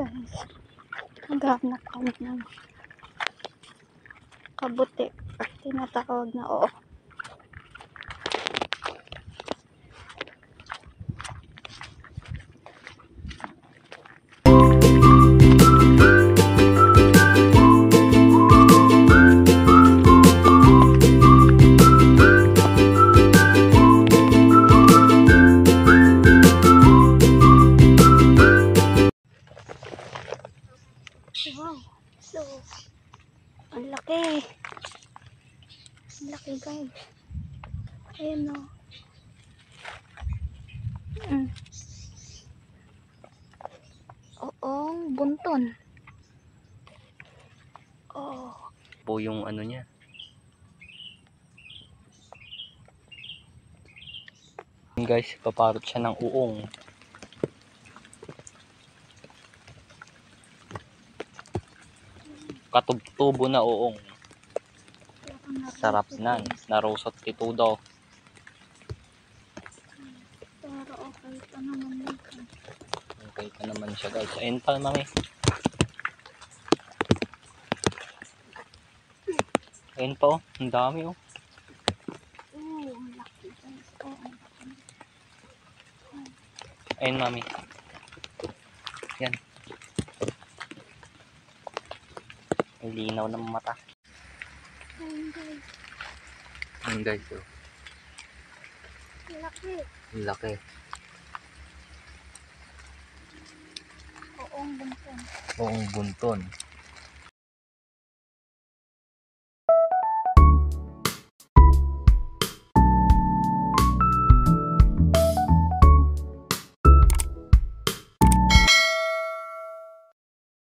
guys. Naghahanap kami ng kabuti at tinatawag na oo. Wow, so ang laki. Ang laki guys. Ayan o. Oo, bunton. Oh. Po yung ano niya. Guys, paparot siya ng uong. Katubtubo na uong. Sarap nan. Narosot ito daw. Pero okay pa naman yun. Okay pa naman siya guys. Ayun pa mami. Ayun pa oh. Ang dami oh. Oo, ang laki guys. Oo. Ayun mami. Yan. May linaw ng mata. Ayun guys. Ayun guys oh. Ang laki. Ang laki. Oo, ang bunton. Uong bunton.